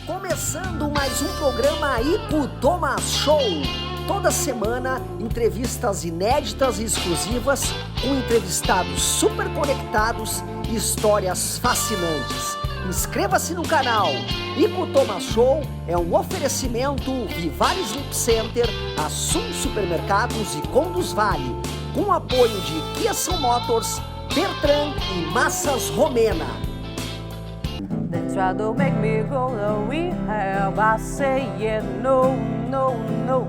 Começando mais um programa Ico Thomas Show. Toda semana, entrevistas inéditas e exclusivas com entrevistados super conectados e histórias fascinantes. Inscreva-se no canal. Ico Thomas Show é um oferecimento Vivares Lip Center, Assum Supermercados e Conduz Vale, com apoio de Kia São Motors, Bertrand e Massas Romena. They try to make me go to rehab. I say no, no, no.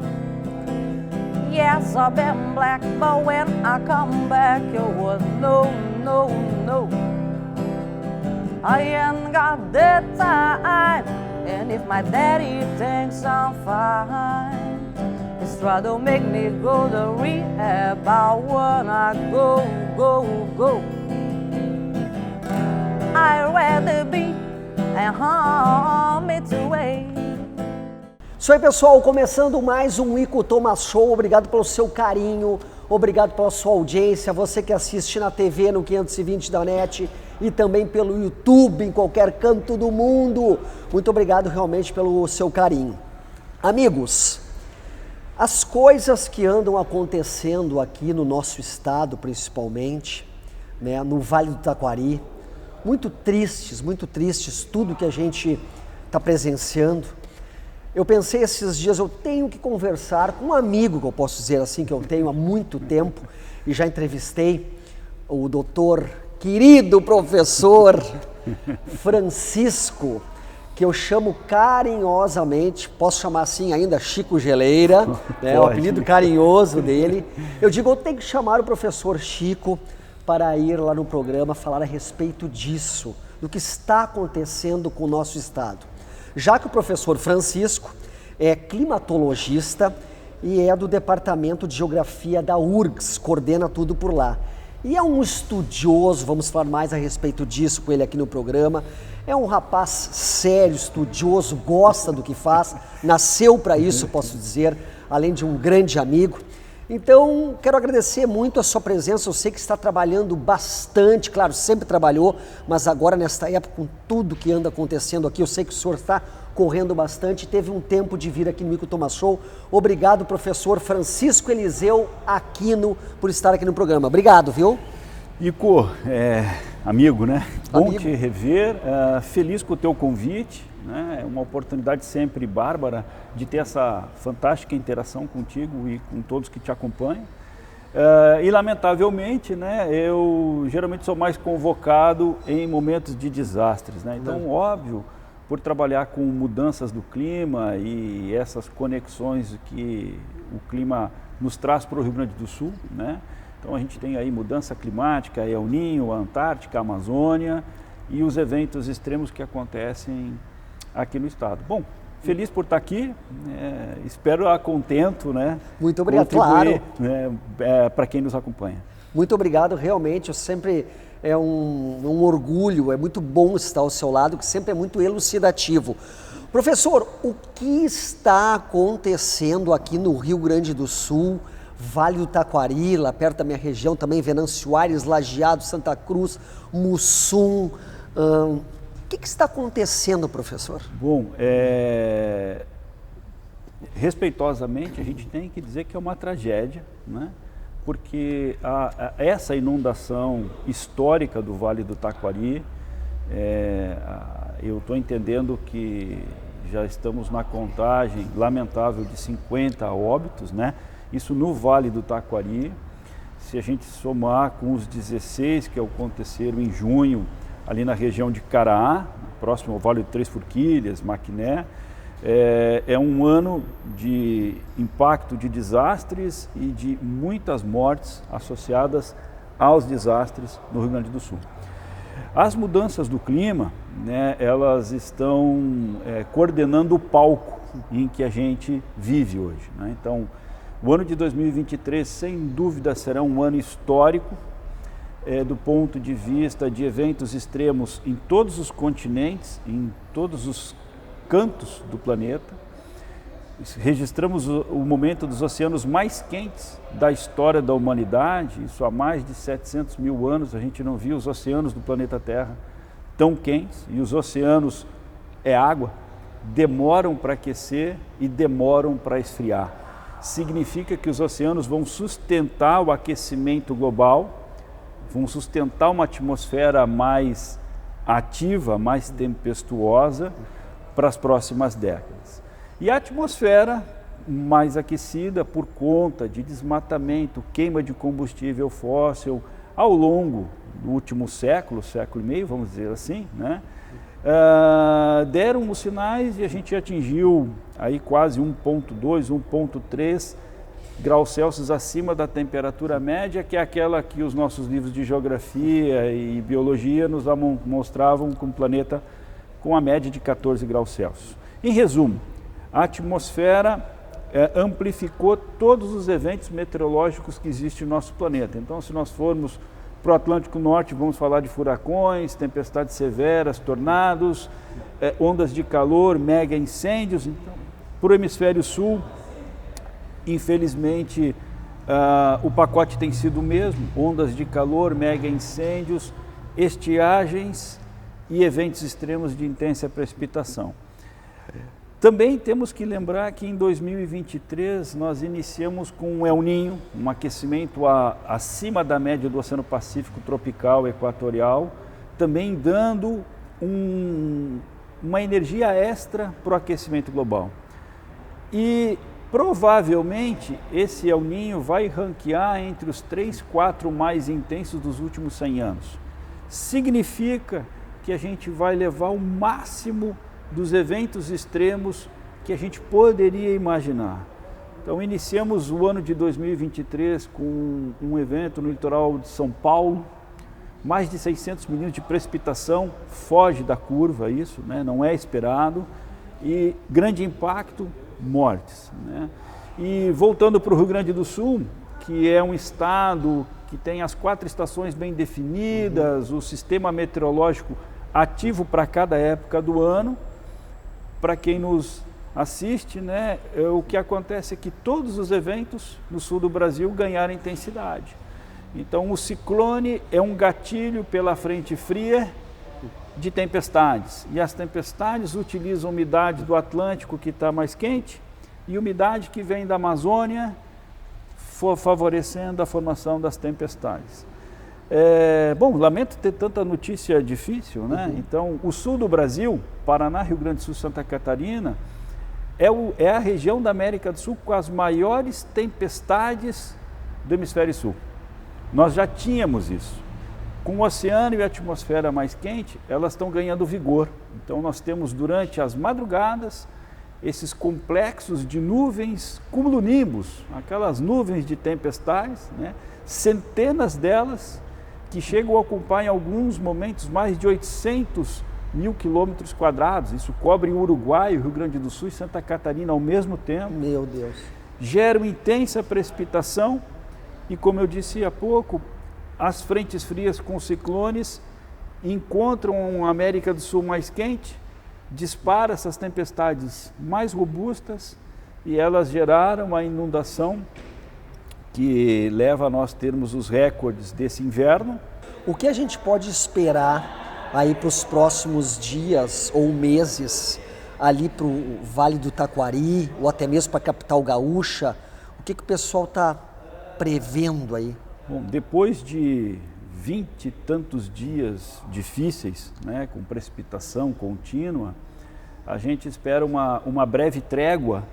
Yes, I've been black, but when I come back, it was no, no, no. I ain't got the time, and if my daddy thinks I'm fine, he's try to make me go to rehab. I wanna go, go, go. I'd rather be and harm it away. Isso aí, pessoal, começando mais um Ico Thomas Show. Obrigado pelo seu carinho, obrigado pela sua audiência, você que assiste na TV no 520 da NET e também pelo YouTube em qualquer canto do mundo. Muito obrigado realmente pelo seu carinho. Amigos, as coisas que andam acontecendo aqui no nosso estado, principalmente, né, no Vale do Taquari, muito tristes, tudo que a gente está presenciando. Eu pensei esses dias, eu tenho que conversar com um amigo, que eu posso dizer assim, que eu tenho há muito tempo, e já entrevistei o doutor, querido professor Francisco, que eu chamo carinhosamente, posso chamar assim ainda, Chico Geleira, né, o apelido carinhoso dele. Eu digo, eu tenho que chamar o professor Chico para ir lá no programa falar a respeito disso, do que está acontecendo com o nosso estado. Já que o professor Francisco é climatologista e é do Departamento de Geografia da URGS, coordena tudo por lá. E é um estudioso, vamos falar mais a respeito disso com ele aqui no programa. É um rapaz sério, estudioso, gosta do que faz, nasceu para isso, posso dizer, além de um grande amigo. Então, quero agradecer muito a sua presença, eu sei que está trabalhando bastante, claro, sempre trabalhou, mas agora nesta época, com tudo que anda acontecendo aqui, eu sei que o senhor está correndo bastante, teve um tempo de vir aqui no Ico Thomas Show. Obrigado, professor Francisco Eliseu Aquino, por estar aqui no programa. Obrigado, viu? Ico, amigo, né? Bom Amigo. te rever, feliz com o teu convite, né? É uma oportunidade sempre, Bárbara, de ter essa fantástica interação contigo e com todos que te acompanham. E lamentavelmente, né, eu geralmente sou mais convocado em momentos de desastres, né? Então, óbvio, por trabalhar com mudanças do clima e essas conexões que o clima nos traz para o Rio Grande do Sul, né? Então a gente tem aí mudança climática, El Niño, a Antártica, a Amazônia e os eventos extremos que acontecem aqui no estado. Bom, feliz por estar aqui, espero a contento, né? Muito obrigado, claro. Né, para quem nos acompanha. Muito obrigado, realmente, eu sempre é um orgulho, é muito bom estar ao seu lado, que sempre é muito elucidativo. Professor, o que está acontecendo aqui no Rio Grande do Sul, Vale do Taquari, lá perto da minha região, também Venâncio Aires, Lajeado, Santa Cruz, Mussum, o que está acontecendo, professor? Bom, respeitosamente a gente tem que dizer que é uma tragédia, né? Porque essa inundação histórica do Vale do Taquari, eu estou entendendo que já estamos na contagem lamentável de 50 óbitos, né? Isso no Vale do Taquari. Se a gente somar com os 16 que aconteceram em junho, ali na região de Caraá, próximo ao Vale de Três Forquilhas, Maquiné, é um ano de impacto de desastres e de muitas mortes associadas aos desastres no Rio Grande do Sul. As mudanças do clima, né, elas estão coordenando o palco em que a gente vive hoje, né? Então, o ano de 2023, sem dúvida, será um ano histórico do ponto de vista de eventos extremos em todos os continentes, em todos os cantos do planeta. Registramos o momento dos oceanos mais quentes da história da humanidade. Isso há mais de 700 mil anos a gente não via os oceanos do planeta Terra tão quentes. E os oceanos é água, demoram para aquecer e demoram para esfriar. Significa que os oceanos vão sustentar o aquecimento global, vão sustentar uma atmosfera mais ativa, mais tempestuosa para as próximas décadas. E a atmosfera mais aquecida por conta de desmatamento, queima de combustível fóssil ao longo do último século, século e meio, vamos dizer assim, né? Deram os sinais e a gente atingiu aí quase 1,2, 1,3 graus Celsius acima da temperatura média, que é aquela que os nossos livros de geografia e biologia nos mostravam com o planeta com a média de 14 graus Celsius. Em resumo, a atmosfera amplificou todos os eventos meteorológicos que existem no nosso planeta. Então, se nós formos para o Atlântico Norte, vamos falar de furacões, tempestades severas, tornados, ondas de calor, mega incêndios. Então, para o hemisfério sul, infelizmente, o pacote tem sido o mesmo: ondas de calor, mega incêndios, estiagens e eventos extremos de intensa precipitação. Também temos que lembrar que em 2023 nós iniciamos com um El Niño, um aquecimento acima da média do Oceano Pacífico tropical equatorial, também dando uma energia extra para o aquecimento global. E provavelmente esse El Niño vai ranquear entre os 3, 4 mais intensos dos últimos 100 anos. Significa que a gente vai levar o máximo dos eventos extremos que a gente poderia imaginar. Então, iniciamos o ano de 2023 com um evento no litoral de São Paulo, mais de 600 milímetros de precipitação, foge da curva isso, né? Não é esperado, e grande impacto, mortes, né? E voltando para o Rio Grande do Sul, que é um estado que tem as 4 estações bem definidas, o sistema meteorológico ativo para cada época do ano. Para quem nos assiste, né, o que acontece é que todos os eventos no sul do Brasil ganharam intensidade. Então, o ciclone é um gatilho pela frente fria de tempestades. E as tempestades utilizam umidade do Atlântico, que está mais quente, e umidade que vem da Amazônia, favorecendo a formação das tempestades. Bom, lamento ter tanta notícia difícil, né? Então, o sul do Brasil, Paraná, Rio Grande do Sul, Santa Catarina, é a região da América do Sul com as maiores tempestades do hemisfério sul. Nós já tínhamos isso. Com o oceano e a atmosfera mais quente, elas estão ganhando vigor. Então, nós temos durante as madrugadas esses complexos de nuvens cumulonimbus, aquelas nuvens de tempestades, né? Centenas delas, que chegam a ocupar em alguns momentos mais de 800 mil quilômetros quadrados. Isso cobre o Uruguai, o Rio Grande do Sul e Santa Catarina ao mesmo tempo. Meu Deus! Geram intensa precipitação e, como eu disse há pouco, as frentes frias com ciclones encontram a América do Sul mais quente, dispara essas tempestades mais robustas e elas geraram a inundação que leva a nós termos os recordes desse inverno. O que a gente pode esperar aí para os próximos dias ou meses, ali para o Vale do Taquari, ou até mesmo para a capital gaúcha? O que o pessoal está prevendo aí? Bom, depois de 20 e tantos dias difíceis, né, com precipitação contínua, a gente espera uma breve trégua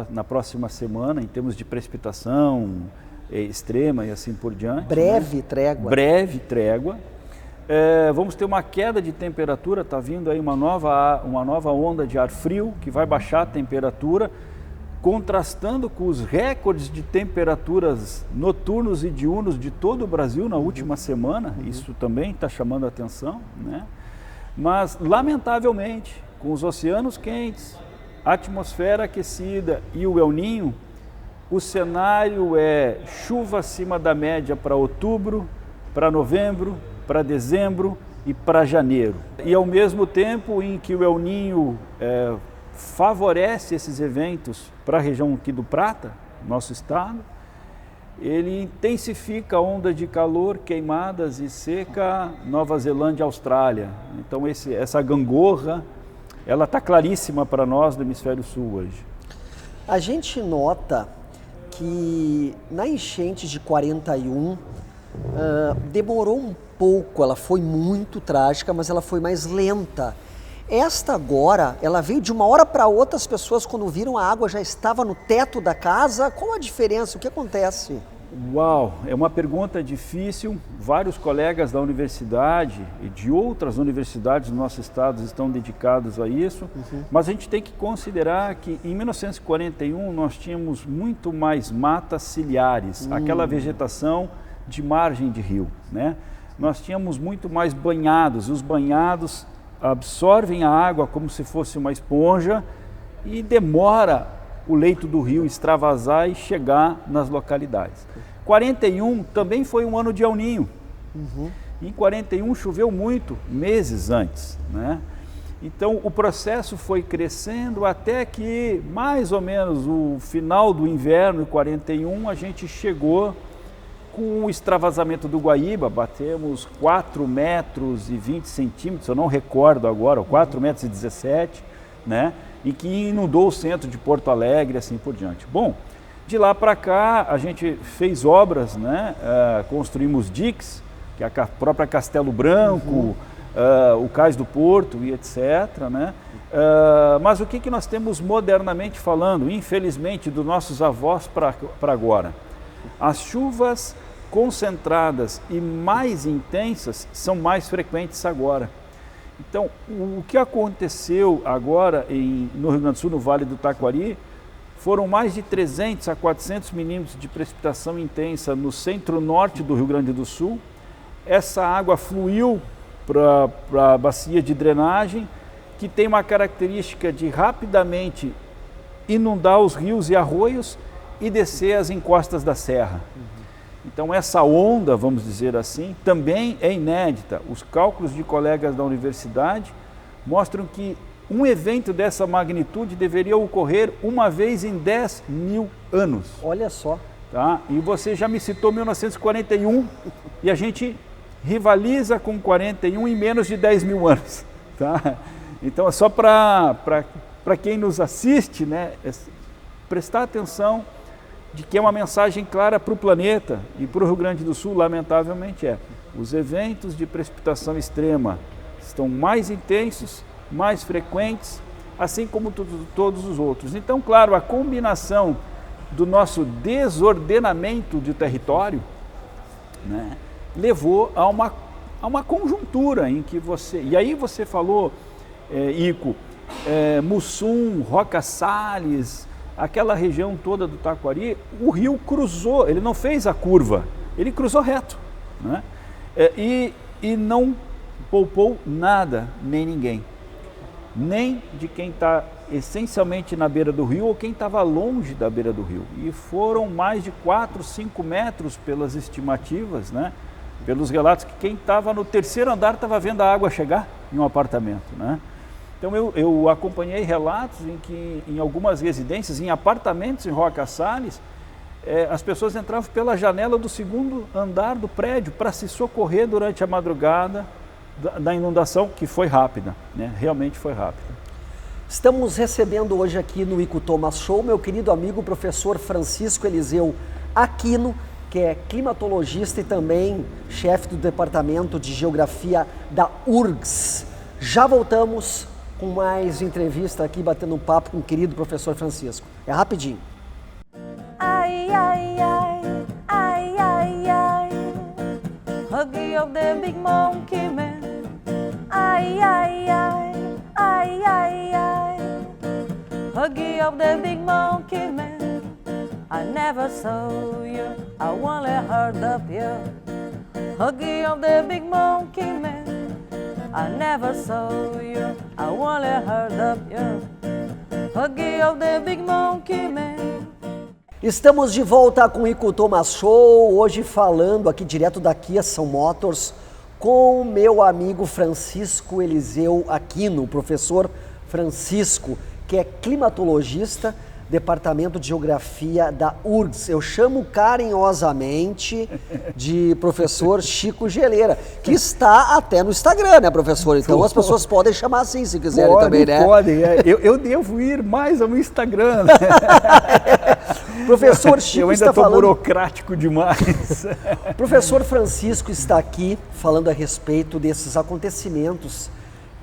na próxima semana, em termos de precipitação extrema e assim por diante. Breve, né? Trégua. Breve trégua. Vamos ter uma queda de temperatura, está vindo aí uma nova onda de ar frio, que vai baixar a temperatura, contrastando com os recordes de temperaturas noturnos e diurnos de todo o Brasil na última semana. Isso também está chamando a atenção, né? Mas, lamentavelmente, com os oceanos quentes, a atmosfera aquecida e o El Niño, o cenário é chuva acima da média para outubro, para novembro, para dezembro e para janeiro. E ao mesmo tempo em que o El Niño favorece esses eventos para a região aqui do Prata, nosso estado, ele intensifica a onda de calor, queimadas e seca, Nova Zelândia e Austrália. Então essa gangorra ela está claríssima para nós do Hemisfério Sul hoje. A gente nota que na enchente de 41 demorou um pouco, ela foi muito trágica, mas ela foi mais lenta. Esta agora, ela veio de uma hora para outra, as pessoas quando viram a água já estava no teto da casa. Qual a diferença? O que acontece? Uau, é uma pergunta difícil. Vários colegas da universidade e de outras universidades do nosso estado estão dedicados a isso, mas a gente tem que considerar que em 1941 nós tínhamos muito mais matas ciliares, aquela vegetação de margem de rio, né? Nós tínhamos muito mais banhados, os banhados absorvem a água como se fosse uma esponja e demora o leito do rio extravasar e chegar nas localidades. 41 também foi um ano de El Ninho. Em 41 choveu muito, meses antes, né? Então o processo foi crescendo até que mais ou menos o final do inverno, em 41, a gente chegou com o extravasamento do Guaíba, batemos 4 metros e 20 centímetros, eu não recordo agora, 4 metros e 17, né? E que inundou o centro de Porto Alegre, assim por diante. Bom, de lá para cá a gente fez obras, né? Construímos diques, que é a própria Castelo Branco, o Cais do Porto e etc., né? Mas o que nós temos modernamente falando, infelizmente, dos nossos avós para agora? As chuvas concentradas e mais intensas são mais frequentes agora. Então, o que aconteceu agora no Rio Grande do Sul, no Vale do Taquari, foram mais de 300 a 400 milímetros de precipitação intensa no centro-norte do Rio Grande do Sul. Essa água fluiu para a bacia de drenagem, que tem uma característica de rapidamente inundar os rios e arroios e descer as encostas da serra. Então essa onda, vamos dizer assim, também é inédita. Os cálculos de colegas da universidade mostram que um evento dessa magnitude deveria ocorrer uma vez em 10 mil anos. Olha só. Tá? E você já me citou 1941 e a gente rivaliza com 41 em menos de 10 mil anos. Tá? Então é só para quem nos assiste, né, prestar atenção de que é uma mensagem clara para o planeta e para o Rio Grande do Sul, lamentavelmente os eventos de precipitação extrema estão mais intensos, mais frequentes, assim como todos os outros. Então, claro, a combinação do nosso desordenamento de território, né, levou a uma conjuntura em que e aí você falou, Ico, Mussum, Roca Salles, aquela região toda do Taquari, o rio cruzou, ele não fez a curva, ele cruzou reto, né? E não poupou nada, nem ninguém, nem de quem está essencialmente na beira do rio ou quem estava longe da beira do rio. E foram mais de 4, 5 metros pelas estimativas, né? Pelos relatos que quem estava no terceiro andar estava vendo a água chegar em um apartamento, né? Então eu acompanhei relatos em que em algumas residências, em apartamentos em Roca Salles, as pessoas entravam pela janela do segundo andar do prédio para se socorrer durante a madrugada da inundação, que foi rápida, né? Realmente foi rápida. Estamos recebendo hoje aqui no Ico Thomas Show meu querido amigo professor Francisco Eliseu Aquino, que é climatologista e também chefe do departamento de geografia da URGS. Já voltamos com mais entrevista aqui, batendo um papo com o querido professor Francisco. É rapidinho. Ai, ai, ai, ai, ai, ai, Huggy of the big monkey man. Ai, ai, ai, ai, ai, ai, Huggy of the big monkey man. I never saw you, I only heard of you. Huggy of the big monkey man. I never saw you, I only heard of you. Huggy of the big monkey man. Estamos de volta com o Ico Thomas Show, hoje falando aqui direto da Kia São Motors com o meu amigo Francisco Eliseu Aquino, o professor Francisco, que é climatologista Departamento de Geografia da URGS. Eu chamo carinhosamente de professor Chico Geleira, que está até no Instagram, né, professor? Então as pessoas podem chamar assim, se quiserem também, né? Podem, eu devo ir mais ao Instagram. Professor Chico eu ainda está falando... burocrático demais. Professor Francisco está aqui falando a respeito desses acontecimentos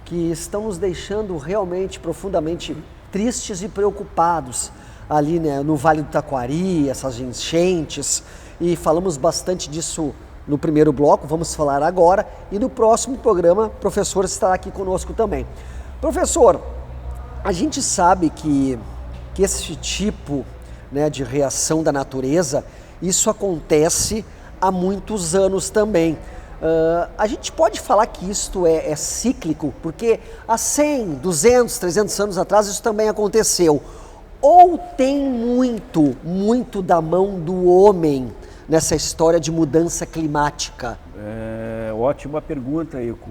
que estão nos deixando realmente profundamente tristes e preocupados ali, né, no Vale do Taquari, essas enchentes, e falamos bastante disso no primeiro bloco, vamos falar agora, e no próximo programa o professor estará aqui conosco também. Professor, a gente sabe que esse tipo, né, de reação da natureza, isso acontece há muitos anos também. A gente pode falar que isto é cíclico, porque há 100, 200, 300 anos atrás isso também aconteceu. Ou tem muito da mão do homem nessa história de mudança climática? Ótima pergunta, Eco.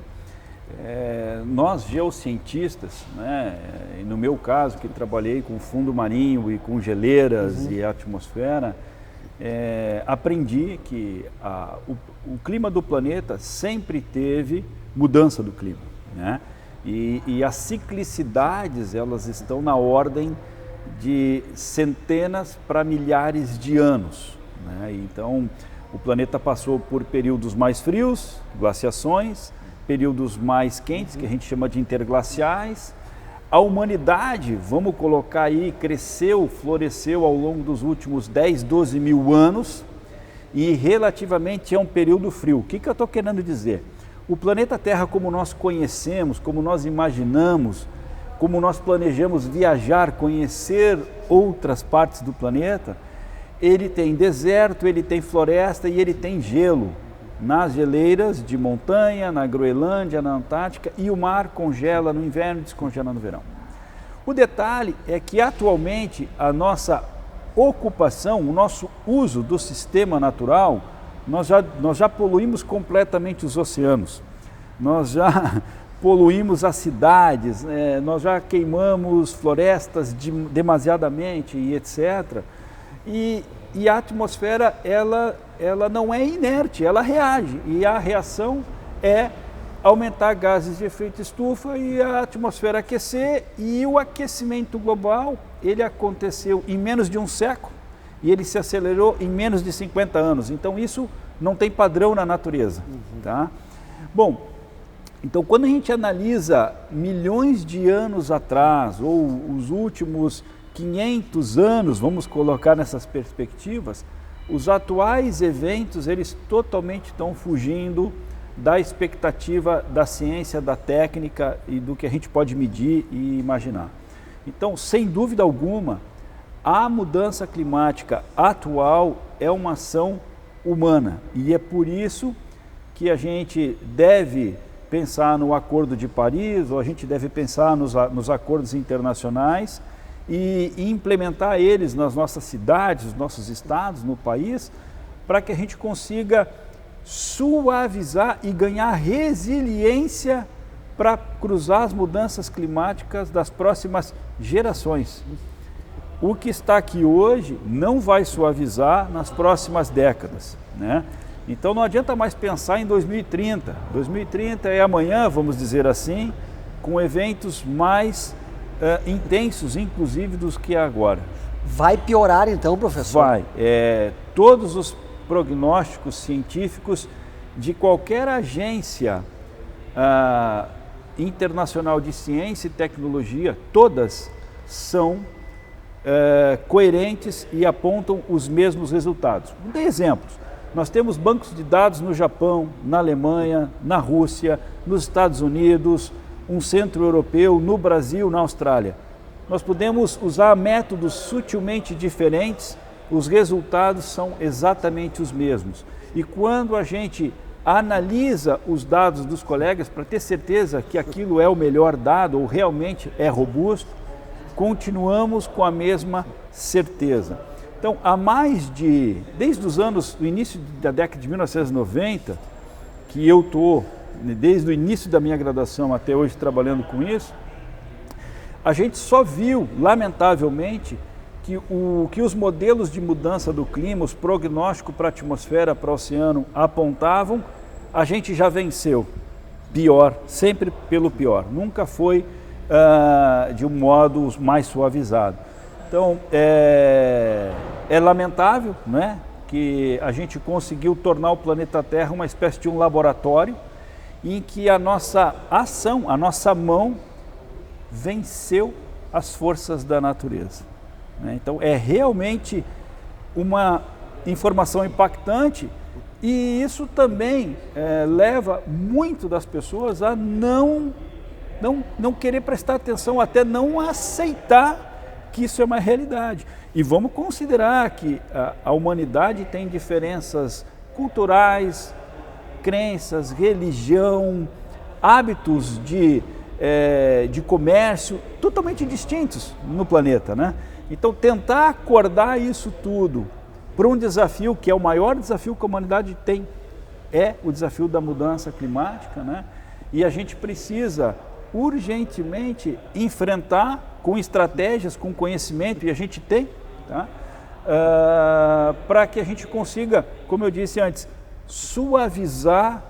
Nós geocientistas, né, no meu caso, que trabalhei com fundo marinho e com geleiras e atmosfera, aprendi que o clima do planeta sempre teve mudança do clima, né? E as ciclicidades, elas estão na ordem de centenas para milhares de anos, né? Então, o planeta passou por períodos mais frios, glaciações, períodos mais quentes, que a gente chama de interglaciais. A humanidade, vamos colocar aí, cresceu, floresceu ao longo dos últimos 10, 12 mil anos e relativamente é um período frio. O que eu estou querendo dizer? O planeta Terra, como nós conhecemos, como nós imaginamos, como nós planejamos viajar, conhecer outras partes do planeta, ele tem deserto, ele tem floresta e ele tem gelo. Nas geleiras de montanha, na Groenlândia, na Antártica, e o mar congela no inverno e descongela no verão. O detalhe é que atualmente a nossa ocupação, o nosso uso do sistema natural, nós já poluímos completamente os oceanos, nós já poluímos as cidades, nós já queimamos florestas demasiadamente e etc. E a atmosfera, ela não é inerte, ela reage, e a reação é aumentar gases de efeito estufa e a atmosfera aquecer, e o aquecimento global, ele aconteceu em menos de um século e ele se acelerou em menos de 50 anos, então isso não tem padrão na natureza, tá? Bom, então quando a gente analisa milhões de anos atrás, ou os últimos 500 anos, vamos colocar nessas perspectivas, os atuais eventos, eles totalmente estão fugindo da expectativa da ciência, da técnica e do que a gente pode medir e imaginar. Então, sem dúvida alguma, a mudança climática atual é uma ação humana e é por isso que a gente deve pensar no Acordo de Paris, ou a gente deve pensar nos acordos internacionais e implementar eles nas nossas cidades, nos nossos estados, no país, para que a gente consiga suavizar e ganhar resiliência para cruzar as mudanças climáticas das próximas gerações. O que está aqui hoje não vai suavizar nas próximas décadas, né? Então não adianta mais pensar em 2030. 2030 é amanhã, vamos dizer assim, com eventos mais intensos, inclusive, dos que é agora. Vai piorar então, professor? Vai. Todos os prognósticos científicos de qualquer agência internacional de ciência e tecnologia, todas são coerentes e apontam os mesmos resultados. Vou dar exemplos. Nós temos bancos de dados no Japão, na Alemanha, na Rússia, nos Estados Unidos, um centro europeu, no Brasil, na Austrália. Nós podemos usar métodos sutilmente diferentes, os resultados são exatamente os mesmos. E quando a gente analisa os dados dos colegas para ter certeza que aquilo é o melhor dado ou realmente é robusto, continuamos com a mesma certeza. Então, desde o início da década de 1990, que eu estou, desde o início da minha graduação até hoje, trabalhando com isso, a gente só viu, lamentavelmente, que os modelos de mudança do clima, os prognósticos para a atmosfera, para o oceano apontavam, a gente já venceu. Pior, sempre pelo pior. Nunca foi de um modo mais suavizado. Então, é lamentável, né, que a gente conseguiu tornar o planeta Terra uma espécie de um laboratório em que a nossa ação, a nossa mão, venceu as forças da natureza. Então, é realmente uma informação impactante e isso também leva muito das pessoas a não querer prestar atenção, até não aceitar que isso é uma realidade. E vamos considerar que a humanidade tem diferenças culturais, crenças, religião, hábitos de comércio totalmente distintos no planeta, né? Então, tentar acordar isso tudo para um desafio que é o maior desafio que a humanidade tem, é o desafio da mudança climática, né? E a gente precisa urgentemente enfrentar com estratégias, com conhecimento, e a gente tem, tá? Para que a gente consiga, como eu disse antes, suavizar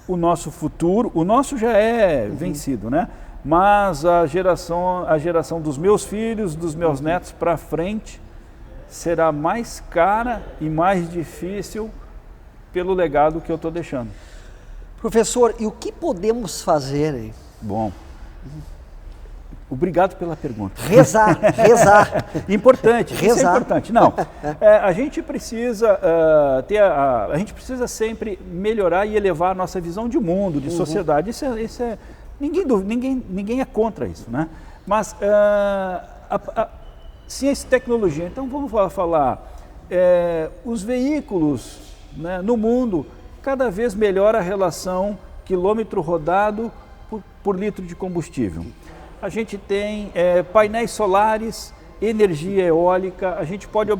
o nosso futuro. O nosso já é vencido, né? Mas a geração dos meus filhos, dos meus netos para frente, será mais cara e mais difícil pelo legado que eu estou deixando. Professor, e o que podemos fazer, hein? Bom, obrigado pela pergunta. Rezar. Importante, rezar. Isso é importante. Não, a gente precisa a gente precisa sempre melhorar e elevar a nossa visão de mundo, de sociedade. Isso é ninguém é contra isso, né? Mas ciência e tecnologia. Então vamos falar os veículos, né, no mundo cada vez melhora a relação quilômetro rodado por litro de combustível. A gente tem painéis solares, energia eólica, a gente pode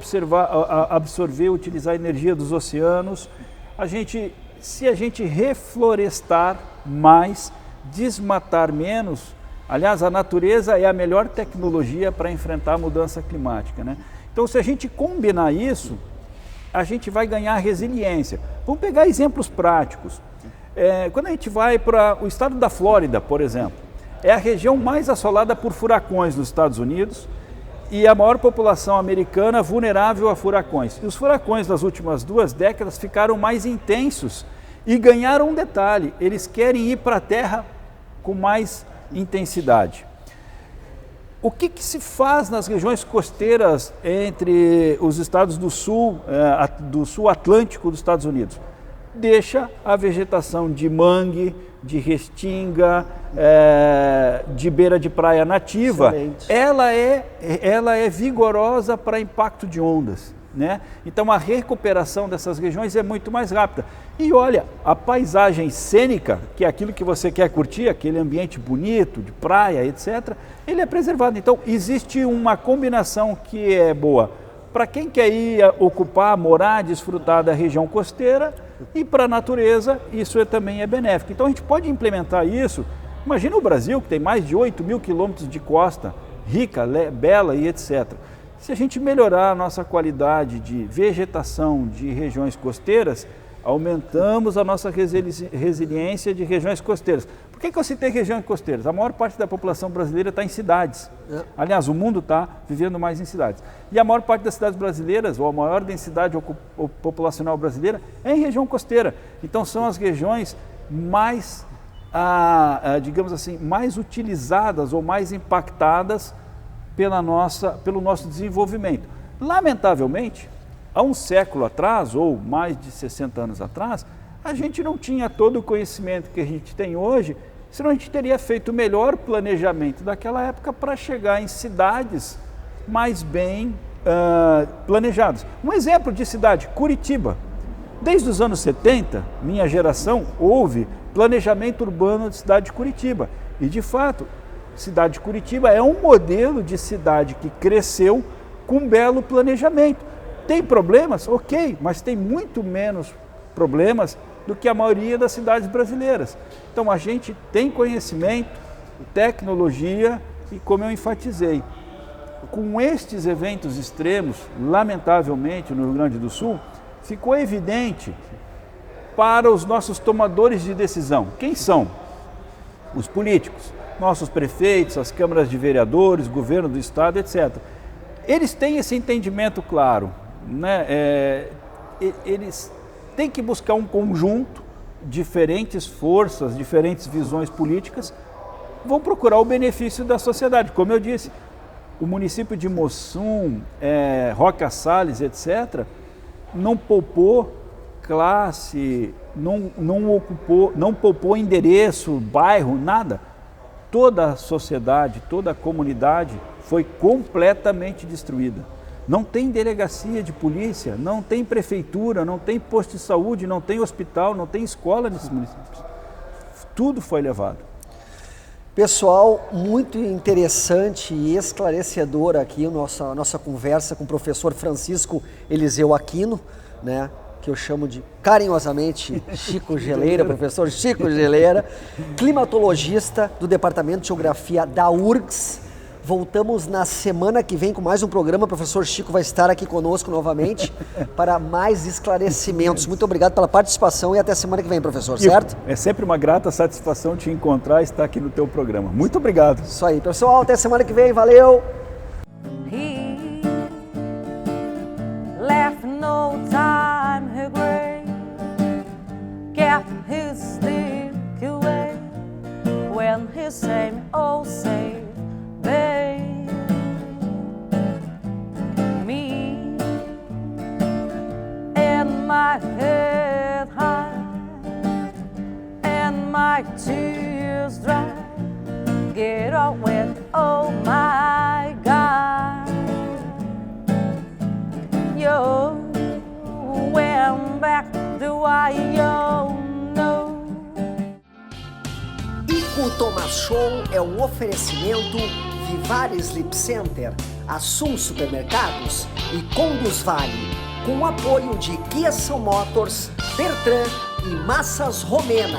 absorver, utilizar a energia dos oceanos. Se a gente reflorestar mais, desmatar menos, aliás, a natureza é a melhor tecnologia para enfrentar a mudança climática, né? Então, se a gente combinar isso, a gente vai ganhar resiliência. Vamos pegar exemplos práticos. Quando a gente vai para o estado da Flórida, por exemplo, é a região mais assolada por furacões nos Estados Unidos e a maior população americana vulnerável a furacões. E os furacões das últimas 2 décadas ficaram mais intensos e ganharam um detalhe: eles querem ir para a terra com mais intensidade. O que se faz nas regiões costeiras entre os estados do sul atlântico dos Estados Unidos? Deixa a vegetação de mangue, de restinga, de beira de praia nativa. Excelente. Ela é vigorosa para impacto de ondas, né? Então a recuperação dessas regiões é muito mais rápida. E olha, a paisagem cênica, que é aquilo que você quer curtir, aquele ambiente bonito, de praia, etc., ele é preservado. Então existe uma combinação que é boa para quem quer ir ocupar, morar, desfrutar da região costeira, e para a natureza isso também é benéfico. Então a gente pode implementar isso. Imagina o Brasil, que tem mais de 8 mil quilômetros de costa, rica, bela e etc. Se a gente melhorar a nossa qualidade de vegetação de regiões costeiras, aumentamos a nossa resiliência de regiões costeiras. Por que eu citei regiões costeiras? A maior parte da população brasileira está em cidades. Aliás, o mundo está vivendo mais em cidades. E a maior parte das cidades brasileiras, ou a maior densidade populacional brasileira, é em região costeira. Então são as regiões mais, digamos assim, mais utilizadas ou mais impactadas pelo nosso desenvolvimento. Lamentavelmente, há um século atrás, ou mais de 60 anos atrás, a gente não tinha todo o conhecimento que a gente tem hoje, senão a gente teria feito o melhor planejamento daquela época para chegar em cidades mais bem planejadas. Um exemplo de cidade, Curitiba. Desde os anos 70, minha geração, houve planejamento urbano de cidade de Curitiba. E, de fato, cidade de Curitiba é um modelo de cidade que cresceu com um belo planejamento. Tem problemas? Ok, mas tem muito menos problemas do que a maioria das cidades brasileiras. Então a gente tem conhecimento, tecnologia e, como eu enfatizei, com estes eventos extremos, lamentavelmente no Rio Grande do Sul, ficou evidente para os nossos tomadores de decisão. Quem são? Os políticos, nossos prefeitos, as câmaras de vereadores, governo do estado, etc. Eles têm esse entendimento claro, né? Eles têm que buscar um conjunto, diferentes forças, diferentes visões políticas, vão procurar o benefício da sociedade. Como eu disse, o município de Mussum, Roca Salles, etc., não poupou classe, não poupou endereço, bairro, nada. Toda a sociedade, toda a comunidade foi completamente destruída. Não tem delegacia de polícia, não tem prefeitura, não tem posto de saúde, não tem hospital, não tem escola nesses municípios. Tudo foi levado. Pessoal, muito interessante e esclarecedora aqui a nossa conversa com o professor Francisco Eliseu Aquino, né, que eu chamo de carinhosamente Chico Geleira, professor Chico Geleira, climatologista do Departamento de Geografia da URGS. Voltamos na semana que vem com mais um programa. O professor Chico vai estar aqui conosco novamente para mais esclarecimentos. Muito obrigado pela participação e até semana que vem, professor, certo? É sempre uma grata satisfação te encontrar e estar aqui no teu programa. Muito obrigado. Isso aí, pessoal. Até semana que vem. Valeu! He left no time he great, kept his stick away when he same old say, babe, me and my head high and my tears dry, get on with, oh my God, you went back to why you know. O Thomas Show é um oferecimento Vivar Sleep Center, Assum Supermercados e Condus Vale, com o apoio de Kia São Motors, Bertrand e Massas Romena.